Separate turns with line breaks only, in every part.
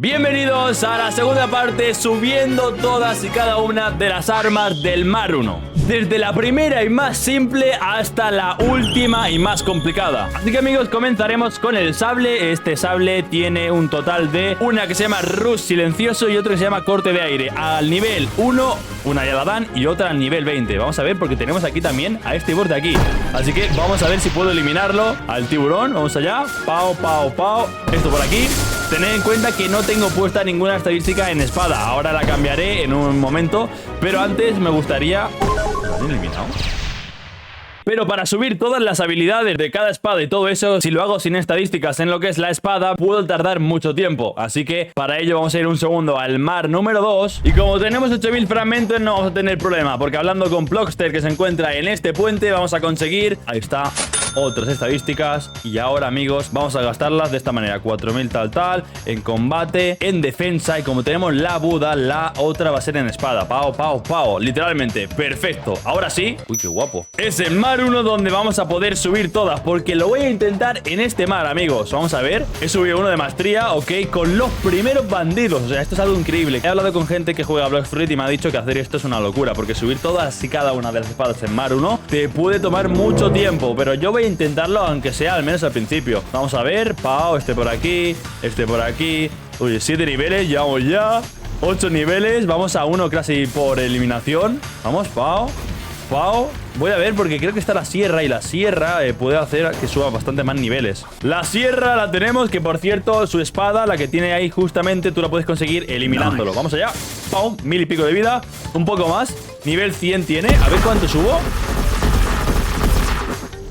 Bienvenidos a la segunda parte, subiendo todas y cada una de las armas del Mar 1. Desde la primera y más simple hasta la última y más complicada. Así que amigos, comenzaremos con el sable. Este sable tiene un total de una que se llama Rush Silencioso y otra que se llama Corte de Aire. Al nivel 1, una ya la dan y otra al nivel 20. Vamos a ver porque tenemos aquí también a este borde aquí. Así que vamos a ver si puedo eliminarlo al tiburón. Vamos allá. Pau, pau, pau. Esto por aquí. Tened en cuenta que no tengo puesta ninguna estadística en espada. Ahora la cambiaré en un momento. Pero antes me gustaría... ¿Lo han eliminado? Pero para subir todas las habilidades de cada espada y todo eso, si lo hago sin estadísticas en lo que es la espada, puedo tardar mucho tiempo. Así que para ello vamos a ir un segundo al mar número 2. Y como tenemos 8000 fragmentos, no vamos a tener problema, porque hablando con Plockster, que se encuentra en este puente, vamos a conseguir... Ahí está... otras estadísticas. Y ahora, amigos, vamos a gastarlas de esta manera: 4000 tal, en combate, en defensa. Y como tenemos la Buda, la otra va a ser en espada. Pao, pao, pao, literalmente, perfecto. Ahora sí, uy, qué guapo. Es el mar 1 donde vamos a poder subir todas, porque lo voy a intentar en este mar, amigos. Vamos a ver, he subido uno de maestría, ok, con los primeros bandidos. O sea, esto es algo increíble. He hablado con gente que juega a Blox Fruit y me ha dicho que hacer esto es una locura, porque subir todas y cada una de las espadas en mar 1 te puede tomar mucho tiempo. Pero yo voy a intentarlo, aunque sea al menos al principio. Vamos a ver, pao, este por aquí, este por aquí. Oye, 7 niveles, llevamos ya 8 niveles, vamos a uno casi por eliminación. Vamos, pao, pao. Voy a ver porque creo que está la sierra y la sierra puede hacer que suba bastante más niveles. La sierra la tenemos, que por cierto, su espada, la que tiene ahí justamente, tú la puedes conseguir eliminándolo. Vamos allá, pao, 1000 y pico de vida, un poco más, nivel 100 tiene, a ver cuánto subo.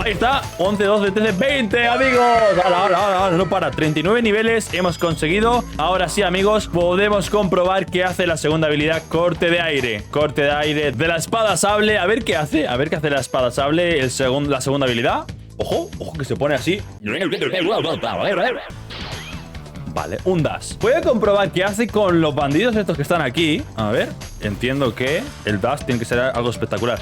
Ahí está, 11, 12, 13, 20, amigos. Ahora, no para. 39 niveles hemos conseguido. Ahora sí, amigos, podemos comprobar qué hace la segunda habilidad, Corte de Aire. Corte de aire de la espada sable. A ver qué hace. A ver qué hace la espada sable, la segunda habilidad. Ojo, ojo que se pone así. Vale, un dash. Voy a comprobar qué hace con los bandidos estos que están aquí. A ver, entiendo que el dash tiene que ser algo espectacular.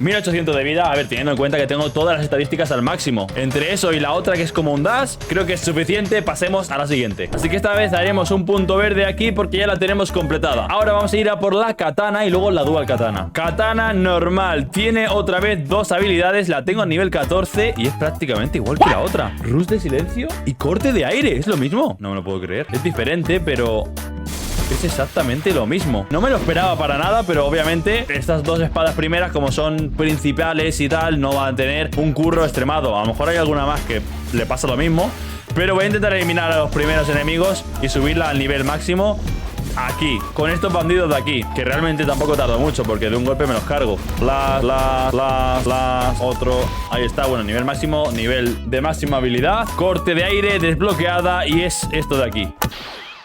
1800 de vida, a ver, teniendo en cuenta que tengo todas las estadísticas al máximo. Entre eso y la otra, que es como un dash, creo que es suficiente. Pasemos a la siguiente. Así que esta vez haremos un punto verde aquí porque ya la tenemos completada. Ahora vamos a ir a por la katana y luego la dual katana. Katana normal, tiene otra vez dos habilidades. La tengo a nivel 14 y es prácticamente igual que la otra. Rush de silencio y corte de aire, es lo mismo. No me lo puedo creer, es diferente, pero... es exactamente lo mismo. No me lo esperaba para nada, pero obviamente estas dos espadas primeras, como son principales y tal, no van a tener un curro extremado. A lo mejor hay alguna más que le pasa lo mismo, pero voy a intentar eliminar a los primeros enemigos y subirla al nivel máximo aquí, con estos bandidos de aquí, que realmente tampoco tardo mucho porque de un golpe me los cargo. Otro, ahí está, bueno, nivel máximo, nivel de máxima habilidad, corte de aire desbloqueada, y es esto de aquí.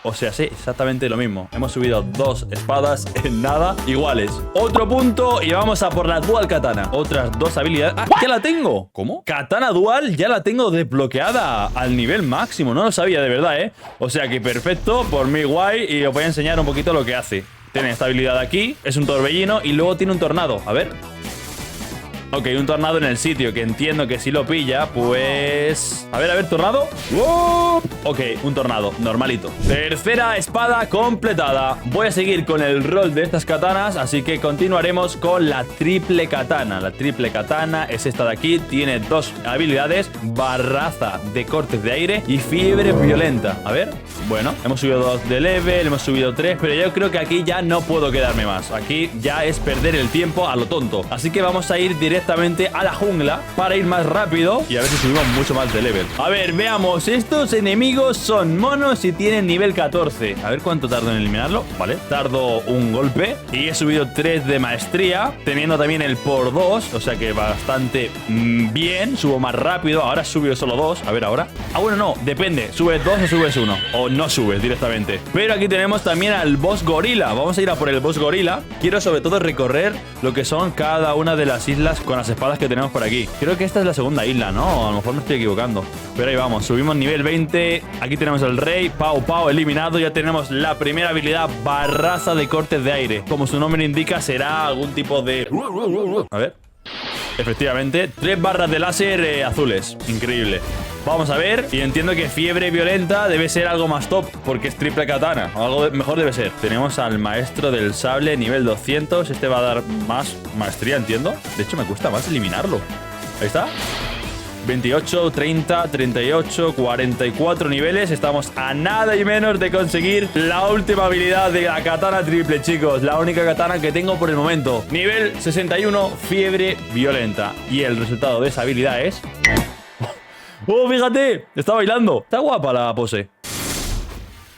O sea, sí, exactamente lo mismo. Hemos subido dos espadas en nada iguales. Otro punto y vamos a por la dual katana. Otras dos habilidades. ¡Ah, ya la tengo! ¿Cómo? Katana dual ya la tengo desbloqueada al nivel máximo. No lo sabía de verdad, ¿eh? O sea que perfecto, por mí guay. Y os voy a enseñar un poquito lo que hace. Tiene esta habilidad aquí, es un torbellino y luego tiene un tornado. A ver... ok, un tornado en el sitio, que entiendo que si lo pilla, pues... A ver, tornado. ¡Wow! Ok, un tornado, normalito. Tercera espada completada. Voy a seguir con el rol de estas katanas, así que continuaremos con la triple katana. La triple katana es esta de aquí, tiene dos habilidades: barraza de cortes de aire y fiebre violenta. A ver, bueno, hemos subido 2 de level, hemos subido 3, pero yo creo que aquí ya no puedo quedarme más. Aquí ya es perder el tiempo a lo tonto. Así que vamos a ir directamente a la jungla para ir más rápido y a ver si subimos mucho más de level. A ver, veamos. Estos enemigos son monos y tienen nivel 14. A ver cuánto tardo en eliminarlo. Vale, tardo un golpe y he subido 3 de maestría, teniendo también el por 2, o sea que bastante bien. Subo más rápido. Ahora subido solo 2. A ver ahora. Ah, bueno, no, depende. ¿Subes 2 o subes 1? O no subes directamente. Pero aquí tenemos también al boss gorila. Vamos a ir a por el boss gorila. Quiero sobre todo recorrer lo que son cada una de las islas con las espadas que tenemos por aquí. Creo que esta es la segunda isla, ¿no? A lo mejor me estoy equivocando. Pero ahí vamos, subimos nivel 20. Aquí tenemos el rey, Pau Pau eliminado. Ya tenemos la primera habilidad, barraza de cortes de aire. Como su nombre indica, será algún tipo de... A ver. Efectivamente, 3 barras de láser azules. Increíble. Vamos a ver. Y entiendo que fiebre violenta debe ser algo más top, porque es triple katana. Algo mejor debe ser. Tenemos al maestro del sable, nivel 200. Este va a dar más maestría, entiendo. De hecho, me cuesta más eliminarlo. Ahí está. 28, 30, 38, 44 niveles. Estamos a nada y menos de conseguir la última habilidad de la katana triple, chicos. La única katana que tengo por el momento. Nivel 61, fiebre violenta. Y el resultado de esa habilidad es... ¡Oh, fíjate! Está bailando. Está guapa la pose.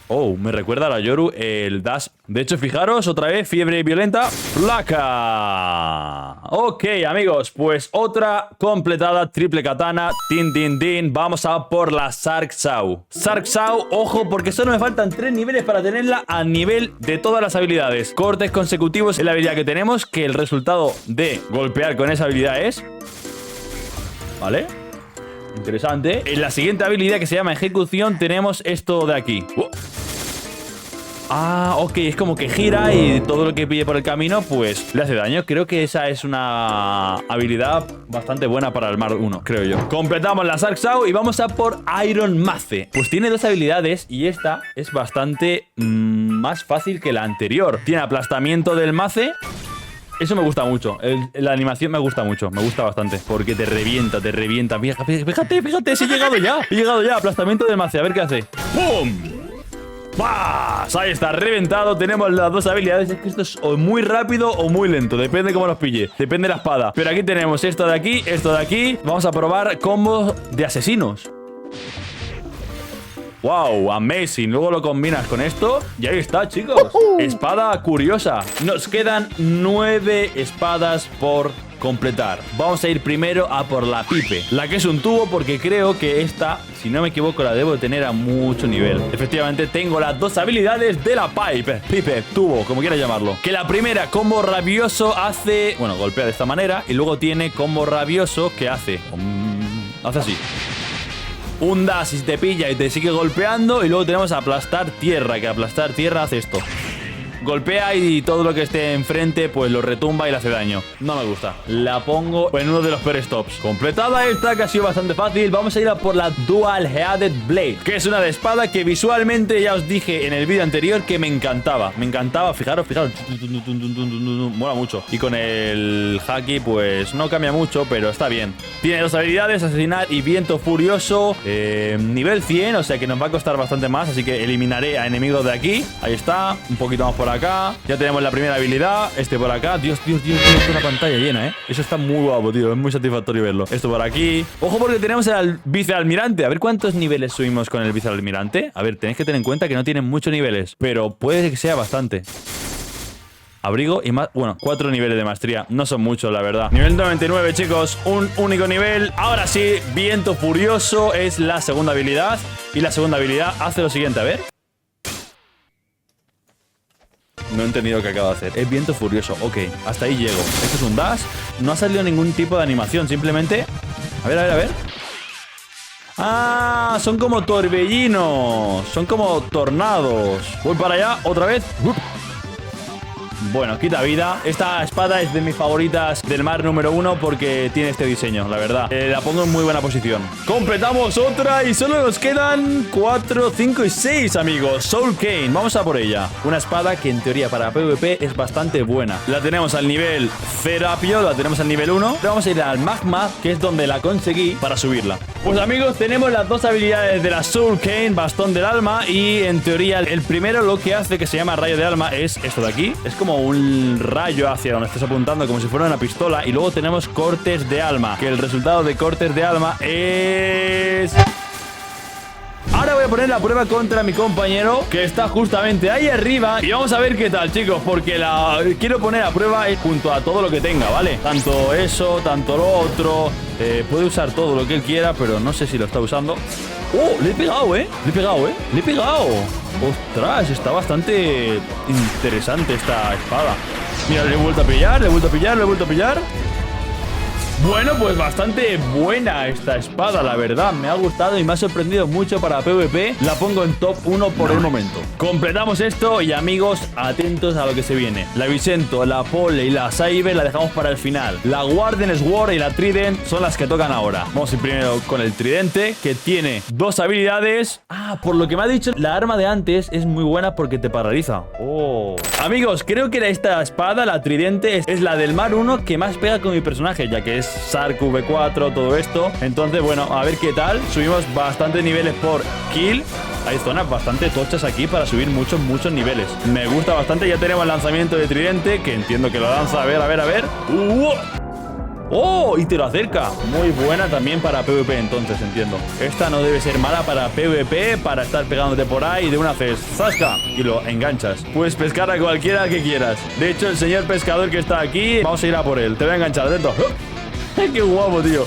Oh, me recuerda a la Yoru el dash. De hecho, fijaros, otra vez, fiebre violenta, placa. Ok, amigos, pues otra completada, triple katana. Tin, tin, tin. Vamos a por la Sark Sau. Sark Sau, ojo, porque solo me faltan 3 niveles para tenerla a nivel de todas las habilidades. Cortes consecutivos es la habilidad que tenemos, que el resultado de golpear con esa habilidad es... ¿Vale? Interesante. En la siguiente habilidad, que se llama ejecución, tenemos esto de aquí. Ah, ok, es como que gira y todo lo que pille por el camino, pues le hace daño. Creo que esa es una habilidad bastante buena para el Mar 1, creo yo. Completamos la Sark Sau y vamos a por Iron Mace. Pues tiene 2 habilidades y esta es bastante más fácil que la anterior. Tiene aplastamiento del Mace. Eso me gusta mucho. La animación me gusta mucho. Me gusta bastante. Porque te revienta, te revienta. Fíjate, fíjate, sí he llegado ya. He llegado ya. Aplastamiento del Mace. A ver qué hace. ¡Pum! ¡Paz! Ahí está, reventado. Tenemos las 2 habilidades. Es que esto es o muy rápido o muy lento. Depende cómo los pille. Depende de la espada. Pero aquí tenemos esto de aquí, esto de aquí. Vamos a probar combos de asesinos. ¡Wow! Amazing. Luego lo combinas con esto y ahí está, chicos. Espada curiosa. Nos quedan 9 espadas por completar. Vamos a ir primero a por la Pipe, la que es un tubo, porque creo que esta, si no me equivoco, la debo tener a mucho nivel. Efectivamente, tengo las 2 habilidades de la Pipe, tubo, como quieras llamarlo. Que la primera, combo rabioso, hace... Bueno, golpea de esta manera. Y luego tiene combo rabioso que hace... hace así. Un dash si te pilla y te sigue golpeando. Y luego tenemos aplastar tierra, que aplastar tierra hace esto. Golpea y todo lo que esté enfrente pues lo retumba y le hace daño. No me gusta. La pongo en uno de los peores stops. Completada esta, que ha sido bastante fácil. Vamos a ir a por la Dual Headed Blade, que es una de espada que visualmente ya os dije en el vídeo anterior que me encantaba. Me encantaba, fijaros. Mola mucho. Y con el haki pues no cambia mucho, pero está bien. Tiene 2 habilidades, asesinar y viento furioso. Nivel 100, o sea que nos va a costar bastante más. Así que eliminaré a enemigos de aquí. Ahí está, un poquito más por acá. Ya tenemos la primera habilidad. Este por acá. Dios, toda la pantalla llena, Eso está muy guapo, tío. Es muy satisfactorio verlo. Esto por aquí. Ojo, porque tenemos el vicealmirante. A ver cuántos niveles subimos con el vicealmirante. A ver, tenéis que tener en cuenta que no tienen muchos niveles, pero puede que sea bastante. Abrigo y más... Bueno, 4 niveles de maestría. No son muchos, la verdad. Nivel 99, chicos. Un único nivel. Ahora sí, viento furioso es la segunda habilidad. Y la segunda habilidad hace lo siguiente. A ver. No he entendido qué acabo de hacer. Es viento furioso. Ok, hasta ahí llego. Esto es un dash. No ha salido ningún tipo de animación. Simplemente... A ver. ¡Ah! Son como torbellinos. Son como tornados. Voy para allá, otra vez. Bueno, quita vida. Esta espada es de mis favoritas del mar número 1 porque tiene este diseño, la verdad. La pongo en muy buena posición. Completamos otra y solo nos quedan 4, 5 y 6, amigos. Soul Cane, vamos a por ella. Una espada que en teoría para PvP es bastante buena. La tenemos al nivel Serapio, la tenemos al nivel 1. Pero vamos a ir al Magma, que es donde la conseguí para subirla. Pues amigos, tenemos las 2 habilidades de la Soul Cane, bastón del alma. Y en teoría el primero lo que hace, que se llama rayo de alma, es esto de aquí. Es como un rayo hacia donde estás apuntando, como si fuera una pistola. Y luego tenemos cortes de alma, que el resultado de cortes de alma es... Ahora voy a poner la prueba contra mi compañero, que está justamente ahí arriba. Y vamos a ver qué tal, chicos, porque la quiero poner a prueba junto a todo lo que tenga, ¿vale? Tanto eso, tanto lo otro. Puede usar todo lo que él quiera, pero no sé si lo está usando. ¡Oh! Le he pegado, Le he pegado. ¡Ostras! Está bastante interesante esta espada. Mira, le he vuelto a pillar, Bueno, pues bastante buena esta espada, la verdad. Me ha gustado y me ha sorprendido mucho para PvP. La pongo en top 1 por el momento. Completamos esto y, amigos, atentos a lo que se viene. La Vicento, la Pole y la Saber la dejamos para el final. La Warden Sword y la Trident son las que tocan ahora. Vamos a ir primero con el Tridente, que tiene 2 habilidades. Ah, por lo que me ha dicho, la arma de antes es muy buena porque te paraliza. Oh. Amigos, creo que esta espada, la Tridente, es la del Mar 1 que más pega con mi personaje, ya que es Sark V4, todo esto. Entonces, bueno, a ver qué tal. Subimos bastantes niveles por kill. Hay zonas bastante tochas aquí para subir muchos niveles. Me gusta bastante. Ya tenemos el lanzamiento de Tridente, que entiendo que lo lanza. A ver, a ver, a ver. ¡Oh! Y te lo acerca. Muy buena también para PvP, entonces, entiendo. Esta no debe ser mala para PvP, para estar pegándote por ahí y de una haces ¡zasca! Y lo enganchas. Puedes pescar a cualquiera que quieras. De hecho, el señor pescador que está aquí, vamos a ir a por él. Te voy a enganchar, atento. ¡Qué guapo, tío!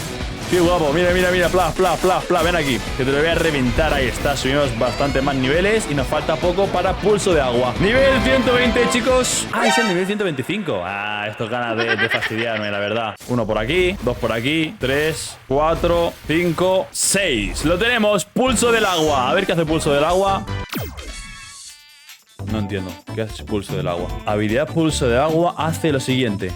¡Qué guapo! Mira, mira, mira. Pla, pla, pla, pla. Ven aquí, que te lo voy a reventar. Ahí está. Subimos bastante más niveles y nos falta poco para pulso de agua. Nivel 120, chicos. Ah, es el nivel 125. Ah, esto es ganas de fastidiarme, la verdad. 1 por aquí, 2 por aquí, 3, 4, 5, 6. Lo tenemos. Pulso del agua. A ver qué hace pulso del agua. No entiendo. ¿Qué hace pulso del agua? Habilidad pulso de agua hace lo siguiente.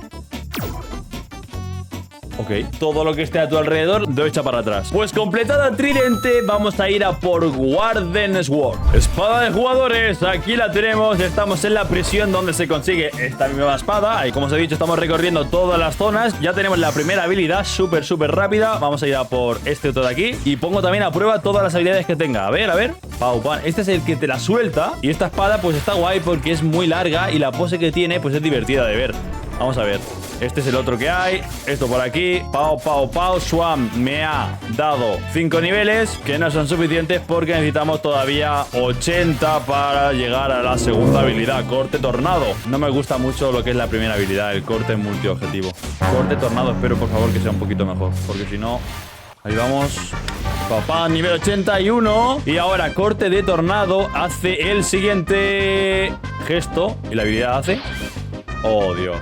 Ok, todo lo que esté a tu alrededor lo echa para atrás. Pues completada Tridente, vamos a ir a por Warden Sword. Espada de jugadores, aquí la tenemos. Estamos en la prisión donde se consigue esta misma espada. Y como os he dicho, estamos recorriendo todas las zonas. Ya tenemos la primera habilidad, súper rápida. Vamos a ir a por este otro de aquí. Y pongo también a prueba todas las habilidades que tenga. A ver, a ver. Pau, pan. Este es el que te la suelta. Y esta espada pues está guay porque es muy larga y la pose que tiene pues es divertida de ver. Vamos a ver. Este es el otro que hay. Esto por aquí. Pau, pau, pau. Swam me ha dado 5 niveles, que no son suficientes porque necesitamos todavía 80 para llegar a la segunda habilidad. Corte tornado. No me gusta mucho lo que es la primera habilidad, el corte multiobjetivo. Corte tornado, espero por favor que sea un poquito mejor, porque si no... Ahí vamos. Papá, nivel 81. Y ahora corte de tornado hace el siguiente gesto. Y la habilidad hace... Oh, Dios.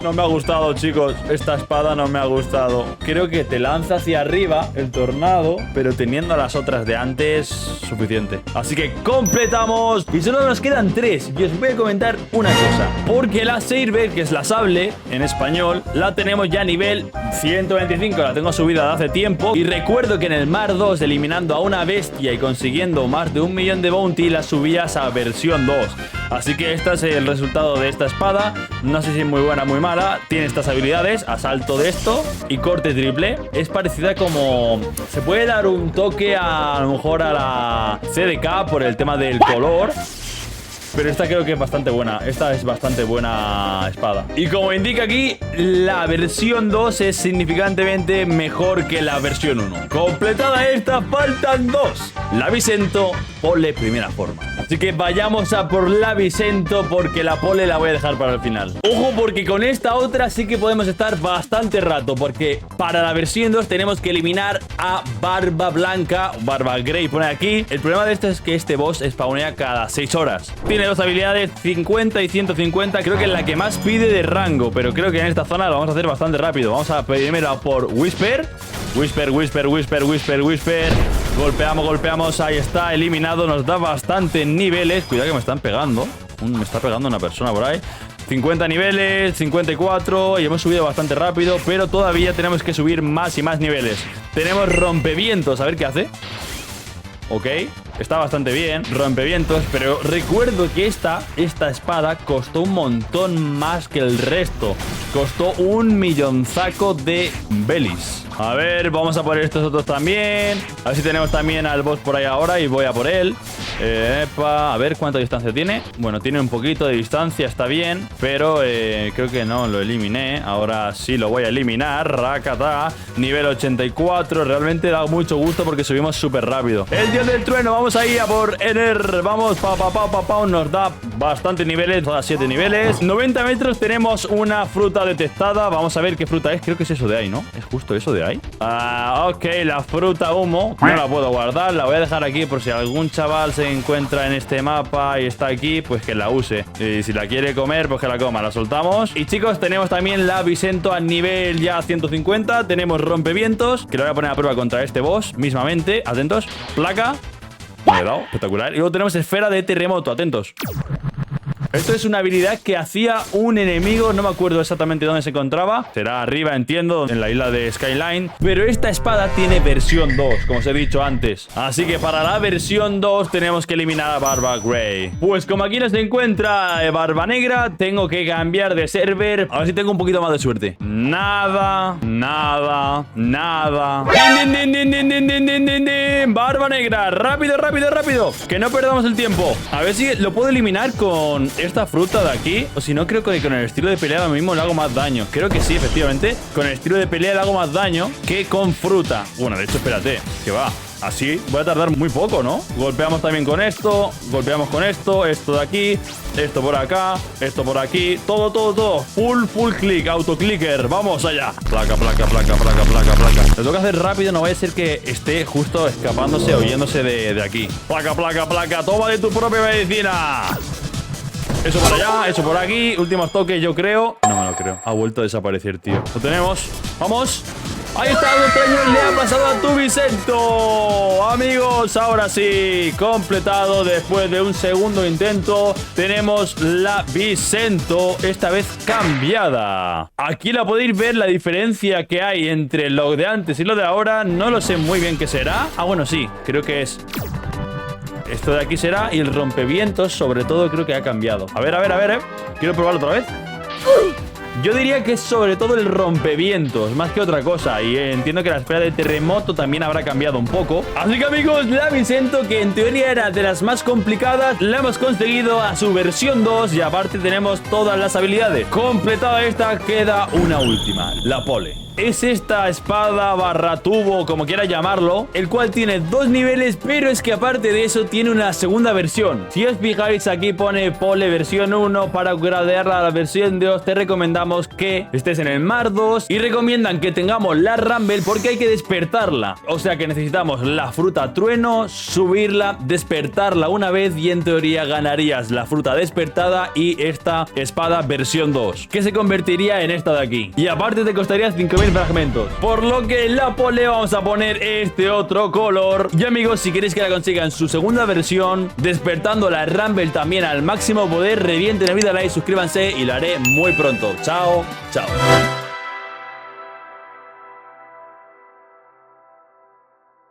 No me ha gustado, chicos. Esta espada no me ha gustado. Creo que te lanza hacia arriba el tornado, pero teniendo las otras de antes, suficiente. Así que completamos. Y solo nos quedan 3. Y os voy a comentar una cosa. Porque la Saber, que es la sable en español, la tenemos ya a nivel 125. La tengo subida de hace tiempo. Y recuerdo que en el Mar 2, eliminando a una bestia y consiguiendo más de 1 millón de bounty, la subías a versión 2. Así que este es el resultado de esta espada. No sé si es muy buena o muy mala. Tiene estas habilidades, asalto de esto y corte triple. Es parecida como... Se puede dar un toque a lo mejor a la CDK por el tema del color. Pero esta creo que es bastante buena. Esta es bastante buena espada. Y como indica aquí, la versión 2 es significantemente mejor que la versión 1. Completada esta, faltan 2. La Vicento, Pole primera forma. Así que vayamos a por la Vicento, porque la Pole la voy a dejar para el final. Ojo, porque con esta otra sí que podemos estar bastante rato, porque para la versión 2 tenemos que eliminar a Barba Blanca, Barba Grey pone aquí. El problema de esto es que este boss spawnea cada 6 horas. Tiene 2 habilidades, 50 y 150. Creo que es la que más pide de rango, pero creo que en esta zona lo vamos a hacer bastante rápido. Vamos a primero por Whisper. Whisper, Whisper, Whisper, Whisper, Whisper. Golpeamos, golpeamos. Ahí está, eliminado. Nos da bastante niveles. Cuidado que me están pegando. Me está pegando una persona por ahí. 50 niveles, 54. Y hemos subido bastante rápido, pero todavía tenemos que subir más y más niveles. Tenemos rompevientos. A ver qué hace. Ok, está bastante bien, rompevientos, pero recuerdo que esta espada costó un montón más que el resto. Costó 1 millonzaco de belis. A ver, vamos a por estos otros también. A ver si tenemos también al boss por ahí ahora y voy a por él. A ver cuánta distancia tiene. Bueno, tiene un poquito de distancia, está bien, pero creo que no lo eliminé. Ahora sí lo voy a eliminar. Rakata, nivel 84. Realmente da mucho gusto porque subimos súper rápido. El dios del trueno, vamos ahí a por Ener. Vamos, nos da bastante niveles, todas 7 niveles. 90 metros tenemos una fruta detectada. Vamos a ver qué fruta es. Creo que es eso de ahí, ¿no? Es justo eso de ahí. Ok, la fruta humo. No la puedo guardar, la voy a dejar aquí por si algún chaval se se encuentra en este mapa y está aquí, pues que la use. Y si la quiere comer, pues que la coma. La soltamos. Y chicos, tenemos también la Vicento a nivel ya 150. Tenemos rompevientos, que lo voy a poner a prueba contra este boss mismamente. Atentos. Placa. Me he dado. Espectacular. Y luego tenemos esfera de terremoto. Atentos. Esto es una habilidad que hacía un enemigo, no me acuerdo exactamente dónde se encontraba. Será arriba, entiendo, en la isla de Skyline. Pero esta espada tiene versión 2, como os he dicho antes. Así que para la versión 2 tenemos que eliminar a Barba Grey. Pues como aquí no se encuentra Barba Negra, tengo que cambiar de server. A ver si tengo un poquito más de suerte. Nada, nada, nada. ¡Din, din, din, din, din, din, din, din, din! Barba Negra, rápido, rápido, rápido. Que no perdamos el tiempo. A ver si lo puedo eliminar con esta fruta de aquí. O si no, creo que con el estilo de pelea lo mismo le hago más daño. Creo que sí, efectivamente. Con el estilo de pelea le hago más daño que con fruta. Bueno, de hecho, espérate, que va. Así voy a tardar muy poco, ¿no? Golpeamos también con esto. Golpeamos con esto. Esto de aquí. Esto por acá. Esto por aquí. Todo, todo, todo. Full click. Autoclicker. Vamos allá. Placa, placa, placa, placa, placa, placa. Lo tengo que hacer rápido. No vaya a ser que esté justo escapándose o yéndose de aquí. Placa, placa, placa. Toma de tu propia medicina. Eso para allá, eso por aquí. Últimos toques, yo creo. No me lo creo. Ha vuelto a desaparecer, tío. Lo tenemos. ¡Vamos! Ahí está, Dueño, le ha pasado a tu Vicento. Amigos, ahora sí, completado. Después de un segundo intento, tenemos la Vicento, esta vez cambiada. Aquí la podéis ver la diferencia que hay entre lo de antes y lo de ahora. No lo sé muy bien qué será. Ah, bueno, sí, creo que es... Esto de aquí será. Y el rompevientos, sobre todo, creo que ha cambiado. A ver, a ver, a ver, Quiero probarlo otra vez. Yo diría que es sobre todo el rompevientos, más que otra cosa. Y entiendo que la esfera de terremoto también habrá cambiado un poco. Así que amigos, la Vicento, que en teoría era de las más complicadas, la hemos conseguido a su versión 2. Y aparte tenemos todas las habilidades. Completada esta, queda una última, la pole. Es esta espada barra tubo, como quiera llamarlo, el cual tiene 2 niveles, pero es que aparte de eso tiene una segunda versión. Si os fijáis, aquí pone pole versión 1. Para upgradearla a la versión 2 te recomendamos que estés en el Mar 2 y recomiendan que tengamos la Rumble porque hay que despertarla. O sea que necesitamos la fruta trueno, subirla, despertarla una vez y en teoría ganarías la fruta despertada y esta espada versión 2, que se convertiría en esta de aquí. Y aparte te costaría 5000 fragmentos. Por lo que en la pole vamos a poner este otro color. Y amigos, si queréis que la consigan su segunda versión, despertando la Rumble también al máximo poder, revienten el video, like, suscríbanse y lo haré muy pronto. Chao, chao.